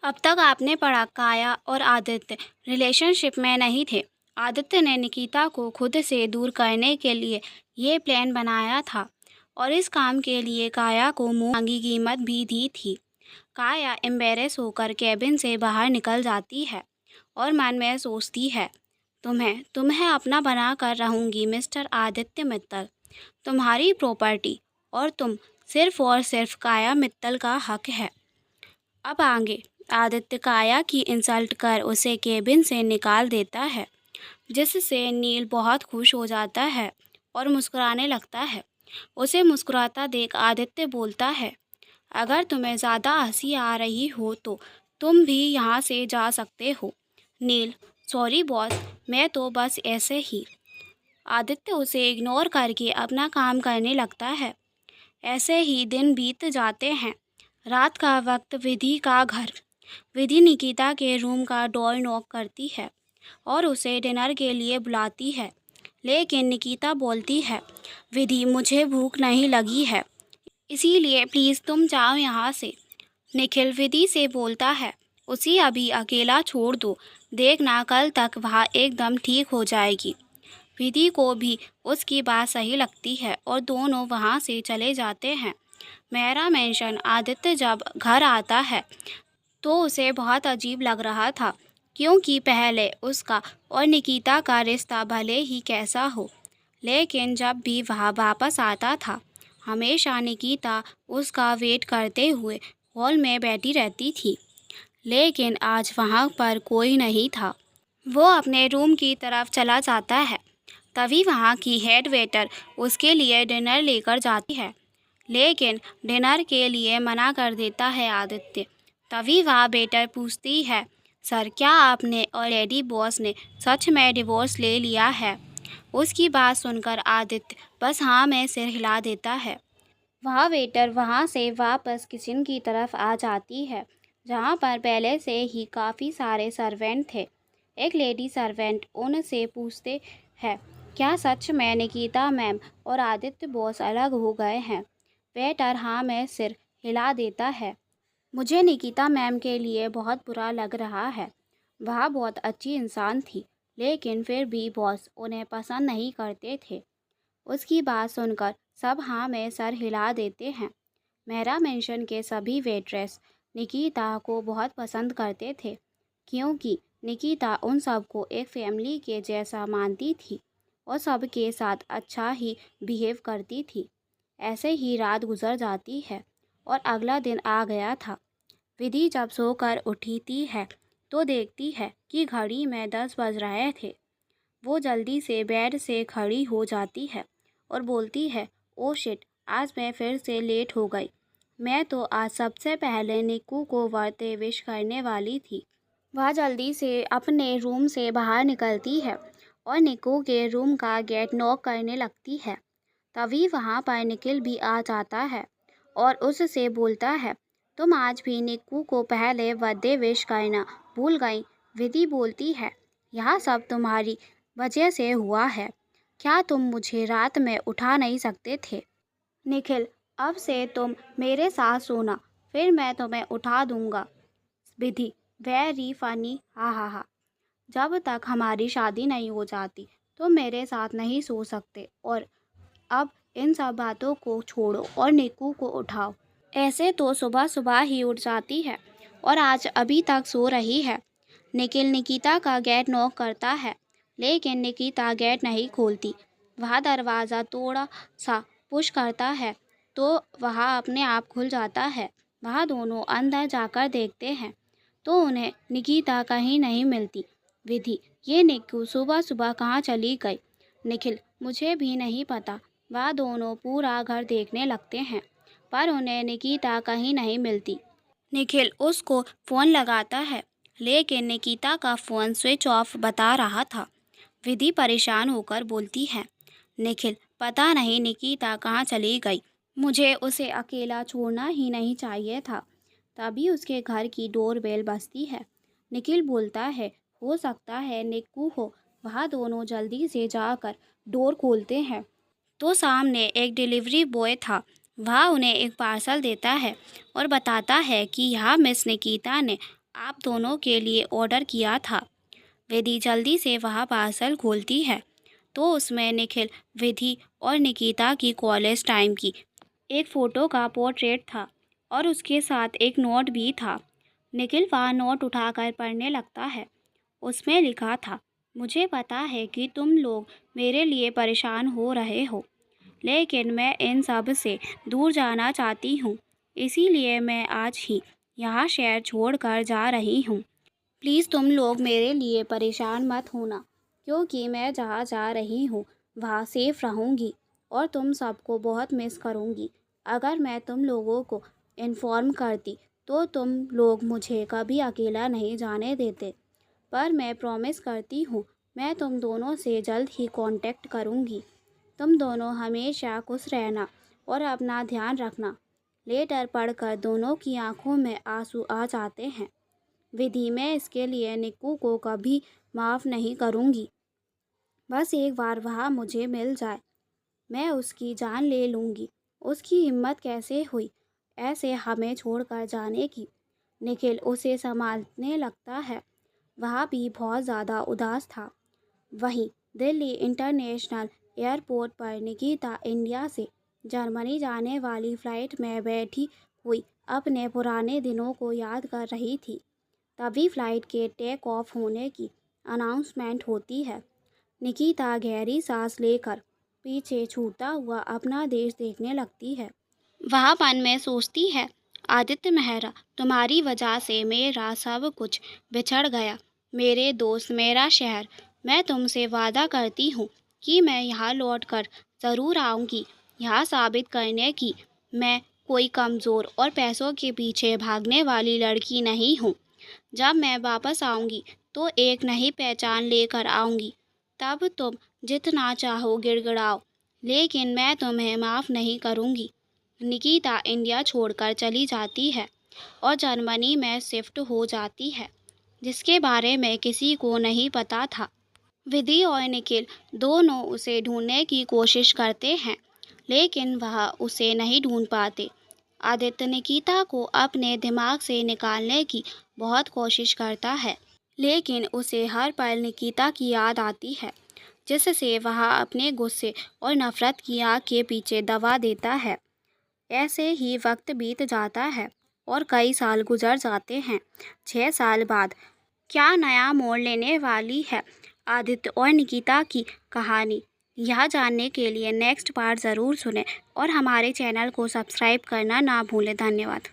अब तक आपने पढ़ा काया और आदित्य रिलेशनशिप में नहीं थे। आदित्य ने निकिता को खुद से दूर करने के लिए ये प्लान बनाया था और इस काम के लिए काया को मुंह मांगी कीमत भी दी थी। काया एम्बेरस होकर केबिन से बाहर निकल जाती है और मन में सोचती है, तुम्हें तुम्हें अपना बना कर रहूंगी मिस्टर आदित्य मित्तल। तुम्हारी प्रॉपर्टी और तुम सिर्फ और सिर्फ काया मित्तल का हक है। अब आगे आदित्य काया की इंसल्ट कर उसे केबिन से निकाल देता है, जिससे नील बहुत खुश हो जाता है और मुस्कुराने लगता है। उसे मुस्कुराता देख आदित्य बोलता है, अगर तुम्हें ज़्यादा हंसी आ रही हो तो तुम भी यहाँ से जा सकते हो। नील, सॉरी बॉस, मैं तो बस ऐसे ही। आदित्य उसे इग्नोर करके अपना काम करने लगता है। ऐसे ही दिन बीत जाते हैं। रात का वक्त विधि निकिता के रूम का डोर नॉक करती है और उसे डिनर के लिए बुलाती है। लेकिन निकिता बोलती है, विधि, मुझे भूख नहीं लगी है, इसीलिए प्लीज़ तुम जाओ यहाँ से। निखिल विधि से बोलता है, उसे अभी अकेला छोड़ दो, देखना कल तक वह एकदम ठीक हो जाएगी। विधि को भी उसकी बात सही लगती है और दोनों वहाँ से चले जाते हैं। मेहरा मेंशन आदित्य जब घर आता है तो उसे बहुत अजीब लग रहा था, क्योंकि पहले उसका और निकिता का रिश्ता भले ही कैसा हो, लेकिन जब भी वह वापस आता था हमेशा निकिता उसका वेट करते हुए हॉल में बैठी रहती थी। लेकिन आज वहाँ पर कोई नहीं था। वो अपने रूम की तरफ चला जाता है। तभी वहाँ की हेड वेटर उसके लिए डिनर लेकर जाती है, लेकिन डिनर के लिए मना कर देता है आदित्य। तभी वह वेटर पूछती है, सर, क्या आपने और लेडी बॉस ने सच में डिवोर्स ले लिया है? उसकी बात सुनकर आदित्य बस हाँ में सिर हिला देता है। वह वेटर वहाँ से वापस किचन की तरफ आ जाती है, जहाँ पर पहले से ही काफ़ी सारे सर्वेंट थे। एक लेडी सर्वेंट उनसे पूछते हैं, क्या सच में निकिता मैम और आदित्य बॉस अलग हो गए हैं? वेटर हाँ में सिर हिला देता है। मुझे निकिता मैम के लिए बहुत बुरा लग रहा है। वह बहुत अच्छी इंसान थी, लेकिन फिर भी बॉस उन्हें पसंद नहीं करते थे। उसकी बात सुनकर सब हाँ में सर हिला देते हैं। मेहरा मेंशन के सभी वेट्रेस निकिता को बहुत पसंद करते थे, क्योंकि निकिता उन सबको एक फैमिली के जैसा मानती थी और सबके साथ अच्छा ही बिहेव करती थी। ऐसे ही रात गुजर जाती है और अगला दिन आ गया था। विधि जब सोकर उठती है तो देखती है कि घड़ी में 10 बज रहे थे। वो जल्दी से बेड से खड़ी हो जाती है और बोलती है, ओ शिट, आज मैं फिर से लेट हो गई। मैं तो आज सबसे पहले निक्कू को बर्थडे विश करने वाली थी। वह जल्दी से अपने रूम से बाहर निकलती है और निक्कू के रूम का गेट नॉक करने लगती है। तभी वहाँ पर निखिल भी आ जाता है और उससे बोलता है, तुम आज भी निक्कू को पहले बर्थडे विश करना भूल गई। विधि बोलती है, यह सब तुम्हारी वजह से हुआ है। क्या तुम मुझे रात में उठा नहीं सकते थे? निखिल, अब से तुम मेरे साथ सोना, फिर मैं तुम्हें उठा दूंगा। विधि, वेरी फनी, हा हा हा। जब तक हमारी शादी नहीं हो जाती तुम मेरे साथ नहीं सो सकते, और अब इन सब बातों को छोड़ो और निक्कू को उठाओ। ऐसे तो सुबह सुबह ही उठ जाती है और आज अभी तक सो रही है। निखिल निकिता का गेट नॉक करता है, लेकिन निकिता गेट नहीं खोलती। वह दरवाज़ा थोड़ा सा पुश करता है तो वह अपने आप खुल जाता है। वह दोनों अंदर जाकर देखते हैं तो उन्हें निकिता कहीं नहीं मिलती। विधि, ये निक्कू सुबह सुबह कहाँ चली गई? निखिल, मुझे भी नहीं पता। वह दोनों पूरा घर देखने लगते हैं पर उन्हें निकिता कहीं नहीं मिलती। निखिल उसको फ़ोन लगाता है, लेकिन निकिता का फ़ोन स्विच ऑफ बता रहा था। विधि परेशान होकर बोलती है, निखिल, पता नहीं निकिता कहाँ चली गई। मुझे उसे अकेला छोड़ना ही नहीं चाहिए था। तभी उसके घर की डोरबेल बजती है। निखिल बोलता है, हो सकता है निक्कू हो। वह दोनों जल्दी से जाकर डोर खोलते हैं तो सामने एक डिलीवरी बॉय था। वह उन्हें एक पार्सल देता है और बताता है कि यह मिस निकिता ने आप दोनों के लिए ऑर्डर किया था। विधि जल्दी से वह पार्सल खोलती है तो उसमें निखिल, विधि और निकिता की कॉलेज टाइम की एक फ़ोटो का पोर्ट्रेट था और उसके साथ एक नोट भी था। निखिल वह नोट उठाकर पढ़ने लगता है। उसमें लिखा था, मुझे पता है कि तुम लोग मेरे लिए परेशान हो रहे हो, लेकिन मैं इन सब से दूर जाना चाहती हूँ। इसीलिए मैं आज ही यहाँ शहर छोड़कर जा रही हूँ। प्लीज़ तुम लोग मेरे लिए परेशान मत होना, क्योंकि मैं जहाँ जा रही हूँ वहाँ सेफ रहूँगी और तुम सबको बहुत मिस करूँगी। अगर मैं तुम लोगों को इन्फॉर्म करती तो तुम लोग मुझे कभी अकेला नहीं जाने देते। पर मैं प्रॉमिस करती हूँ मैं तुम दोनों से जल्द ही कांटेक्ट करूँगी। तुम दोनों हमेशा खुश रहना और अपना ध्यान रखना। लेटर पढ़कर दोनों की आंखों में आंसू आ जाते हैं। विधि, मैं इसके लिए निक्कू को कभी माफ़ नहीं करूँगी। बस एक बार वह मुझे मिल जाए, मैं उसकी जान ले लूँगी। उसकी हिम्मत कैसे हुई ऐसे हमें छोड़कर जाने की। निखिल उसे संभालने लगता है। वह भी बहुत ज़्यादा उदास था। वहीं दिल्ली इंटरनेशनल एयरपोर्ट पर निकिता इंडिया से जर्मनी जाने वाली फ़्लाइट में बैठी हुई अपने पुराने दिनों को याद कर रही थी। तभी फ़्लाइट के टेक ऑफ होने की अनाउंसमेंट होती है। निकिता गहरी सांस लेकर पीछे छूटता हुआ अपना देश देखने लगती है। वह मन में सोचती है, आदित्य मेहरा, तुम्हारी वजह से मेरा सब कुछ बिछड़ गया। मेरे दोस्त, मेरा शहर। मैं तुमसे वादा करती हूँ कि मैं यहाँ लौटकर ज़रूर आऊँगी, यहाँ साबित करने की मैं कोई कमज़ोर और पैसों के पीछे भागने वाली लड़की नहीं हूँ। जब मैं वापस आऊँगी तो एक नई पहचान लेकर आऊँगी। तब तुम जितना चाहो गिड़गिड़ाओ, लेकिन मैं तुम्हें माफ़ नहीं करूँगी। निकिता इंडिया छोड़कर चली जाती है और जर्मनी में शिफ्ट हो जाती है, जिसके बारे में किसी को नहीं पता था। विधि और निखिल दोनों उसे ढूंढने की कोशिश करते हैं, लेकिन वह उसे नहीं ढूंढ पाते। आदित्य निकिता को अपने दिमाग से निकालने की बहुत कोशिश करता है, लेकिन उसे हर पल निकिता की याद आती है, जिससे वह अपने गुस्से और नफ़रत की आग के पीछे दबा देता है। ऐसे ही वक्त बीत जाता है और कई साल गुजर जाते हैं। 6 साल बाद क्या नया मोड़ लेने वाली है आदित्य और निकिता की कहानी? यह जानने के लिए नेक्स्ट पार्ट ज़रूर सुनें और हमारे चैनल को सब्सक्राइब करना ना भूलें। धन्यवाद।